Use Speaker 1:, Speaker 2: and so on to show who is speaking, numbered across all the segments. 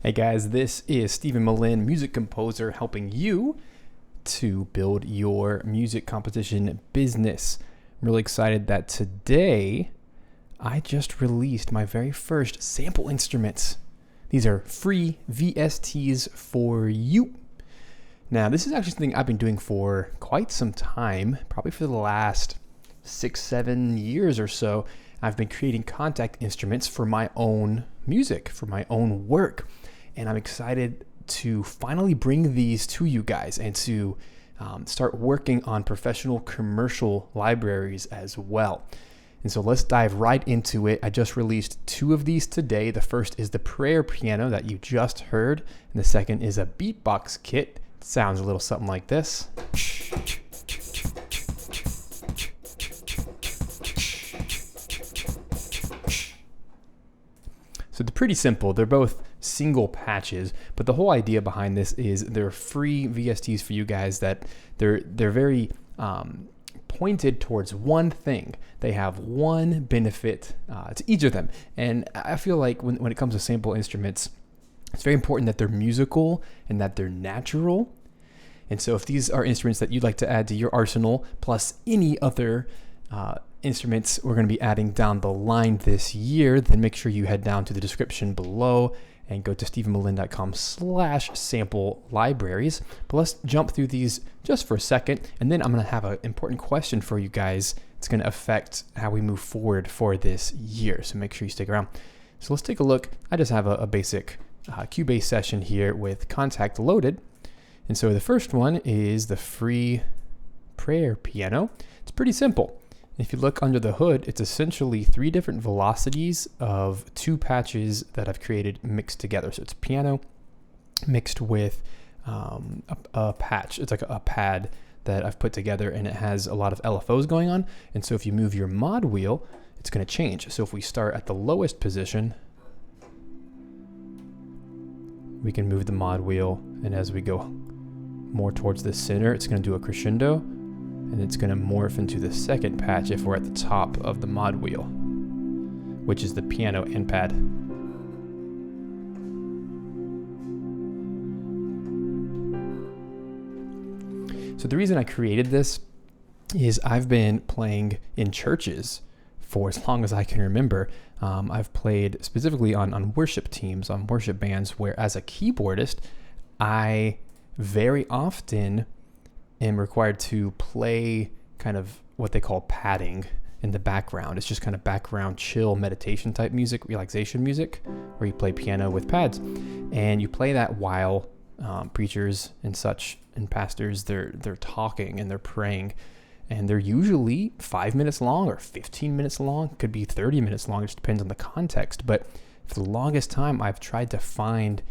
Speaker 1: Hey guys, this is Melin, music composer, helping you to build your music composition business. I'm really excited that today I just released my very first sample instruments. These are free VSTs for you. Now, this is actually something I've been doing for quite some time, probably for the last 6-7 years or so. I've been creating contact instruments for my own music, for my own work. And I'm excited to finally bring these to you guys and to start working on professional commercial libraries as well. And so let's dive right into it. I just released 2 of these today. The first is the prayer piano that you just heard, and the second is a beatbox kit. It sounds a little something like this. So they're pretty simple. They're both single patches, but the whole idea behind this is they're free VSTs for you guys that they're very pointed towards one thing. They have one benefit to each of them. And I feel like when it comes to sample instruments, it's very important that they're musical and that they're natural. And so if these are instruments that you'd like to add to your arsenal, plus any other instruments we're going to be adding down the line this year, then make sure you head down to the description below and go to stephenmelin.com/sample libraries. But let's jump through these just for a second, and then I'm going to have an important question for you guys. It's going to affect how we move forward for this year, so make sure you stick around. So let's take a look. I just have a basic Cubase session here with Contact loaded. And so the first one is the free prayer piano. It's pretty simple. If you look under the hood, it's essentially 3 different velocities of 2 patches that I've created mixed together. So it's piano mixed with a patch. It's like a pad that I've put together, and it has a lot of LFOs going on. And so if you move your mod wheel, it's going to change. So if we start at the lowest position, we can move the mod wheel, and as we go more towards the center, it's going to do a crescendo. And it's going to morph into the second patch if we're at the top of the mod wheel, which is the piano end pad. So the reason I created this is I've been playing in churches for as long as I can remember. I've played specifically on worship teams, on worship bands, where as a keyboardist, I very often am required to play kind of what they call padding in the background. It's just kind of background chill meditation type music, relaxation music, where you play piano with pads. And you play that while preachers and such and pastors, they're talking and they're praying. And they're usually 5 minutes long or 15 minutes long, could be 30 minutes long, it just depends on the context. But for the longest time, I've tried to find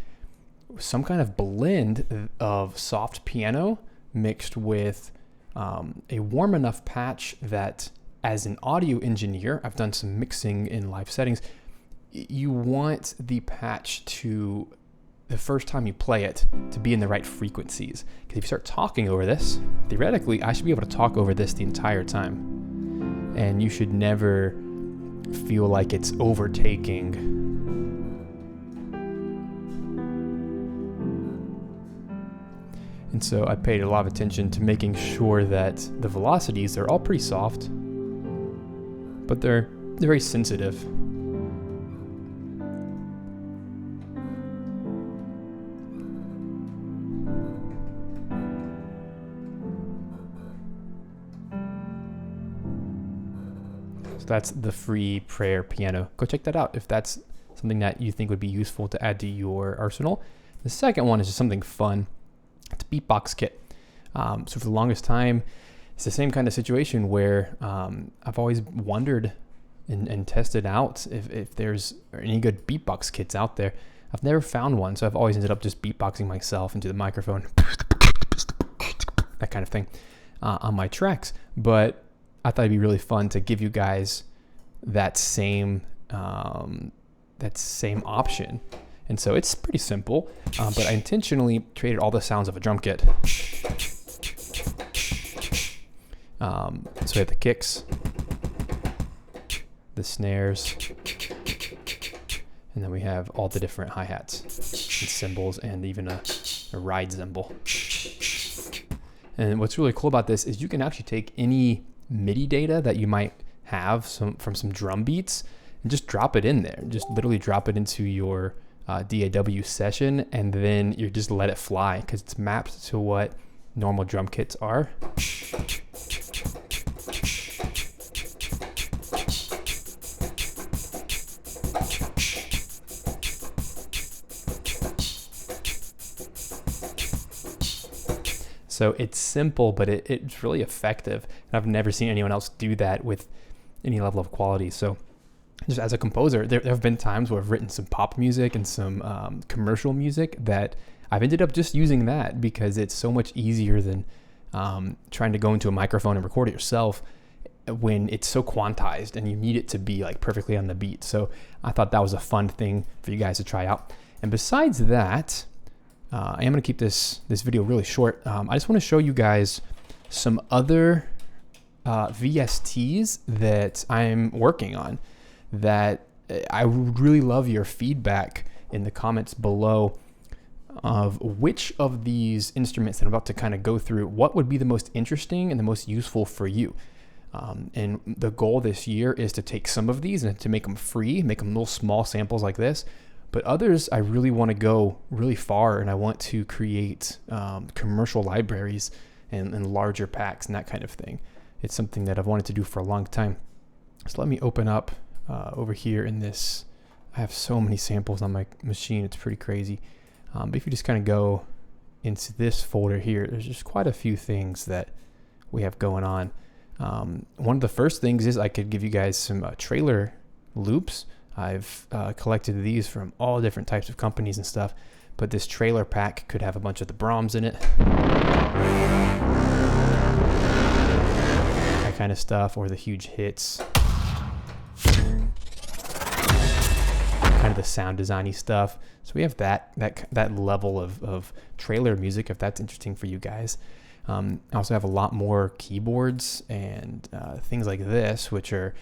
Speaker 1: some kind of blend of soft piano mixed with a warm enough patch that, as an audio engineer, I've done some mixing in live settings. You want the patch to, the first time you play it, to be in the right frequencies. Because if you start talking over this, theoretically, I should be able to talk over this the entire time. And you should never feel like it's overtaking. And so I paid a lot of attention to making sure that the velocities are all pretty soft, but they're very sensitive. So that's the free prayer piano. Go check that out if that's something that you think would be useful to add to your arsenal. The second one is just something fun. It's a beatbox kit. So for the longest time, it's the same kind of situation where I've always wondered and tested out if there's any good beatbox kits out there. I've never found one, so I've always ended up just beatboxing myself into the microphone, that kind of thing, on my tracks. But I thought it'd be really fun to give you guys that same option. And so it's pretty simple, but I intentionally created all the sounds of a drum kit. So we have the kicks, the snares, And then we have all the different hi-hats and cymbals and even a ride cymbal. And what's really cool about this is you can actually take any MIDI data that you might have from some drum beats and just drop it in there. Just literally drop it into your DAW session, and then you just let it fly because it's mapped to what normal drum kits are. So it's simple, but it's really effective. And I've never seen anyone else do that with any level of quality. So just as a composer, there have been times where I've written some pop music and some commercial music that I've ended up just using that because it's so much easier than trying to go into a microphone and record it yourself when it's so quantized and you need it to be like perfectly on the beat. So I thought that was a fun thing for you guys to try out. And besides that, I am going to keep this video really short. I just want to show you guys some other VSTs that I'm working on that I would really love your feedback in the comments below of which of these instruments that I'm about to kind of go through, what would be the most interesting and the most useful for you. And the goal this year is to take some of these and to make them free, make them little small samples like this. But others, I really want to go really far, and I want to create commercial libraries and larger packs and that kind of thing. It's something that I've wanted to do for a long time. So let me open up over here in this. I have so many samples on my machine. It's pretty crazy. But if you just kind of go into this folder here, there's just quite a few things that we have going on. One of the first things is I could give you guys some trailer loops. I've collected these from all different types of companies and stuff, but this trailer pack could have a bunch of the Brahms in it. That kind of stuff, or the huge hits. Kind of the sound designy stuff. So we have that level of trailer music, if that's interesting for you guys. I also have a lot more keyboards and things like this, which are,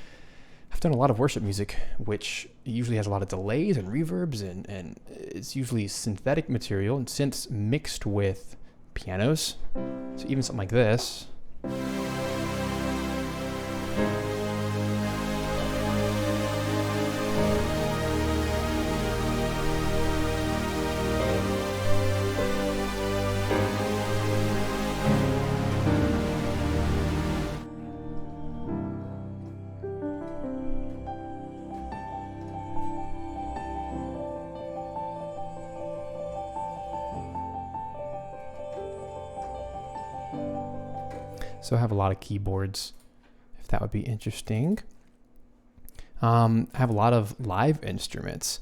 Speaker 1: I've done a lot of worship music, which usually has a lot of delays and reverbs, and it's usually synthetic material and synths mixed with pianos. So even something like this. So I have a lot of keyboards, if that would be interesting. I have a lot of live instruments.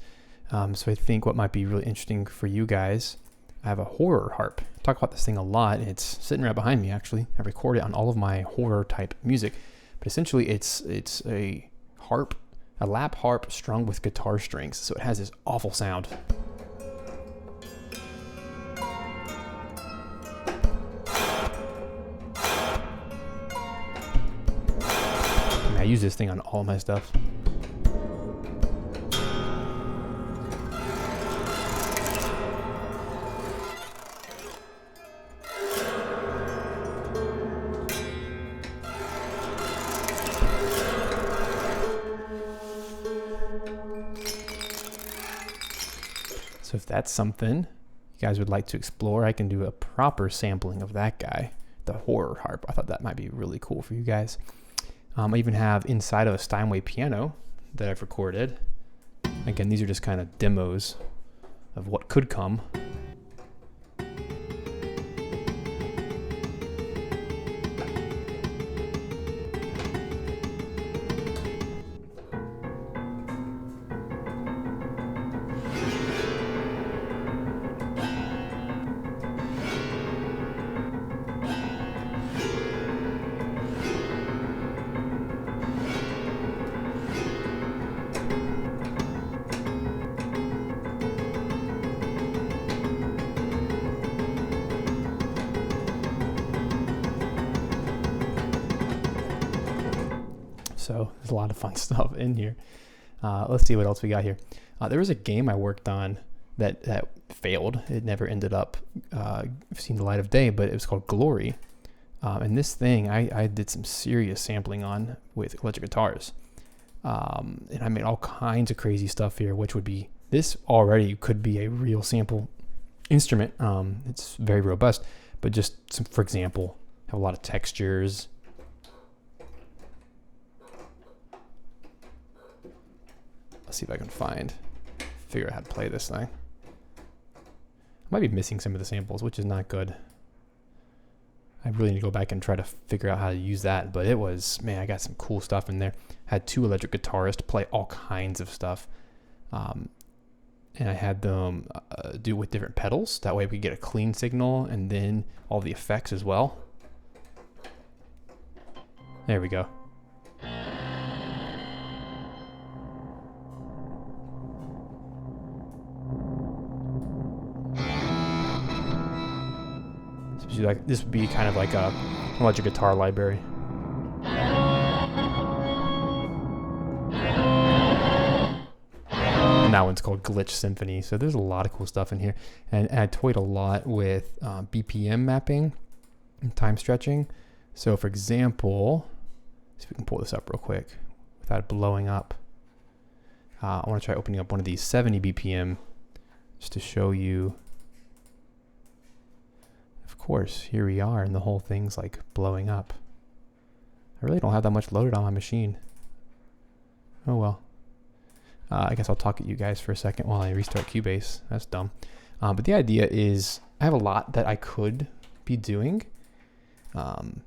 Speaker 1: So I think what might be really interesting for you guys, I have a horror harp. I talk about this thing a lot. It's sitting right behind me, actually. I record it on all of my horror type music. But essentially it's a harp, a lap harp strung with guitar strings. So it has this awful sound. I use this thing on all my stuff. So if that's something you guys would like to explore, I can do a proper sampling of that guy, the horror harp. I thought that might be really cool for you guys. I even have inside of a Steinway piano that I've recorded. Again, these are just kind of demos of what could come. So there's a lot of fun stuff in here. Let's see what else we got here. There was a game I worked on that failed. It never ended up seeing the light of day, but it was called Glory. And this thing I did some serious sampling on with electric guitars. And I made all kinds of crazy stuff here, which would be, this already could be a real sample instrument. It's very robust, but just some, for example, have a lot of textures. Let's see if I can figure out how to play this thing. I might be missing some of the samples, which is not good. I really need to go back and try to figure out how to use that, but it was, man, I got some cool stuff in there. Had 2 electric guitarists play all kinds of stuff. And I had them do with different pedals. That way we could get a clean signal and then all the effects as well. There we go. This would be kind of like an electric guitar library. And that one's called Glitch Symphony. So there's a lot of cool stuff in here. And I toyed a lot with BPM mapping and time stretching. So for example, see if we can pull this up real quick without it blowing up. I want to try opening up one of these 70 BPM just to show you. Of course, here we are, and the whole thing's like blowing up. I really don't have that much loaded on my machine. Oh well. I guess I'll talk at you guys for a second while I restart Cubase. That's dumb. But the idea is I have a lot that I could be doing in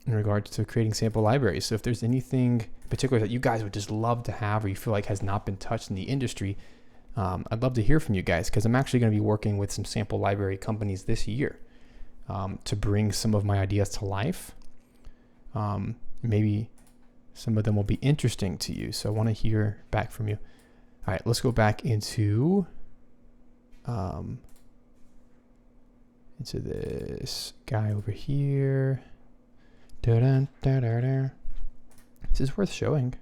Speaker 1: regards to creating sample libraries. So if there's anything in particular that you guys would just love to have or you feel like has not been touched in the industry, I'd love to hear from you guys, because I'm actually going to be working with some sample library companies this year to bring some of my ideas to life. Maybe some of them will be interesting to you, so I want to hear back from you. All right, let's go back into this guy over here. This is worth showing,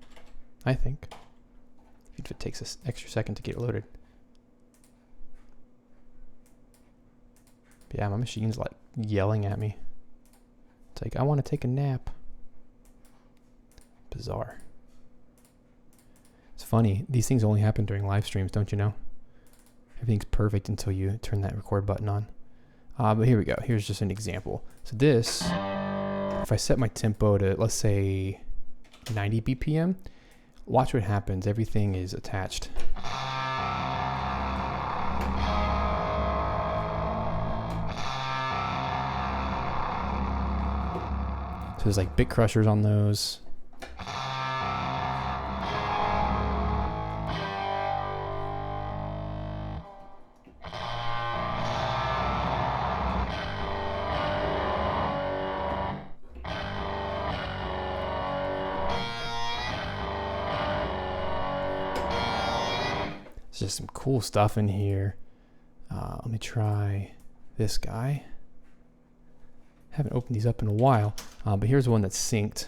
Speaker 1: I think. If it takes an extra second to get it loaded. But yeah, my machine's like yelling at me. It's like, I want to take a nap. Bizarre. It's funny, these things only happen during live streams, don't you know? Everything's perfect until you turn that record button on. But here we go. Here's just an example. So this, if I set my tempo to, let's say, 90 BPM, watch what happens. Everything is attached. So there's like bit crushers on those. Just some cool stuff in here. Let me try this guy. Haven't opened these up in a while, but here's one that's synced.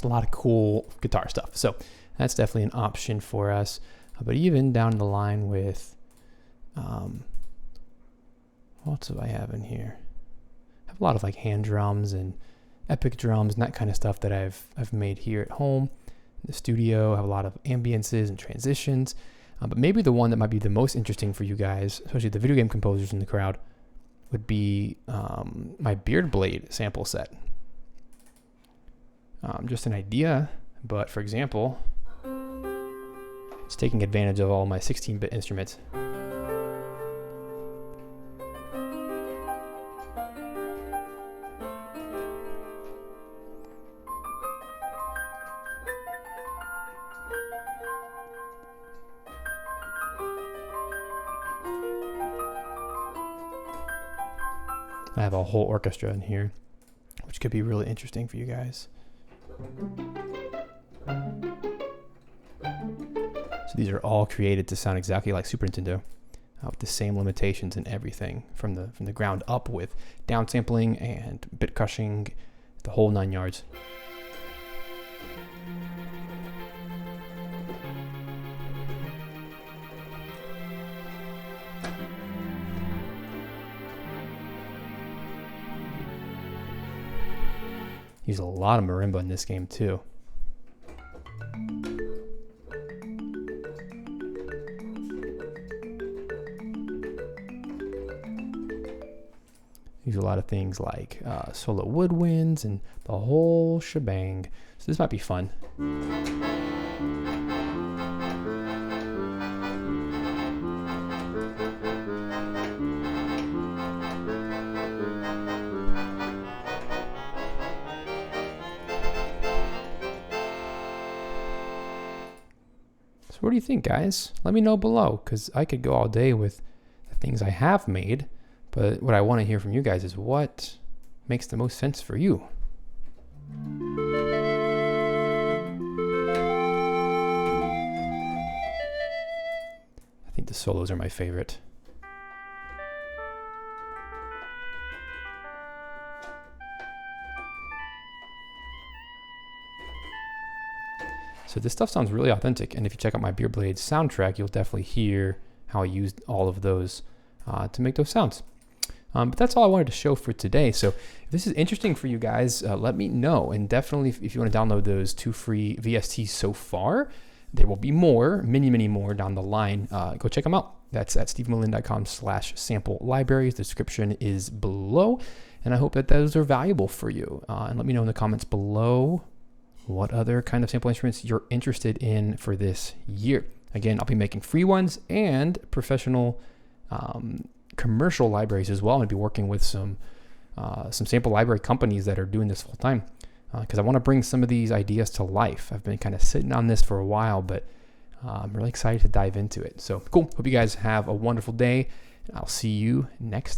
Speaker 1: A lot of cool guitar stuff, so that's definitely an option for us. But even down the line with what do I have in here? I have a lot of like hand drums and epic drums and that kind of stuff that I've made here at home in the studio. I have a lot of ambiances and transitions, but maybe the one that might be the most interesting for you guys, especially the video game composers in the crowd, would be my Beard Blade sample set. Just an idea, but for example, it's taking advantage of all my 16-bit instruments. I have a whole orchestra in here, which could be really interesting for you guys. So these are all created to sound exactly like Super Nintendo, with the same limitations and everything from the ground up, with downsampling and bit crushing, the whole 9 yards. Use a lot of marimba in this game too. Use a lot of things like solo woodwinds and the whole shebang. So this might be fun. So what do you think, guys? Let me know below, because I could go all day with the things I have made, but what I want to hear from you guys is what makes the most sense for you. I think the solos are my favorite. So this stuff sounds really authentic, and if you check out my Beer Blades soundtrack, you'll definitely hear how I used all of those to make those sounds. But that's all I wanted to show for today. So if this is interesting for you guys, let me know. And definitely, if you want to download those 2 free VSTs so far, there will be more, many more down the line. Go check them out. That's at stevemelin.com/sample libraries. The description is below. And I hope that those are valuable for you. And let me know in the comments below what other kind of sample instruments you're interested in for this year. Again, I'll be making free ones and professional commercial libraries as well. I'm going to be working with some sample library companies that are doing this full time, because I want to bring some of these ideas to life. I've been kind of sitting on this for a while, but I'm really excited to dive into it. So cool. Hope you guys have a wonderful day, and I'll see you next time.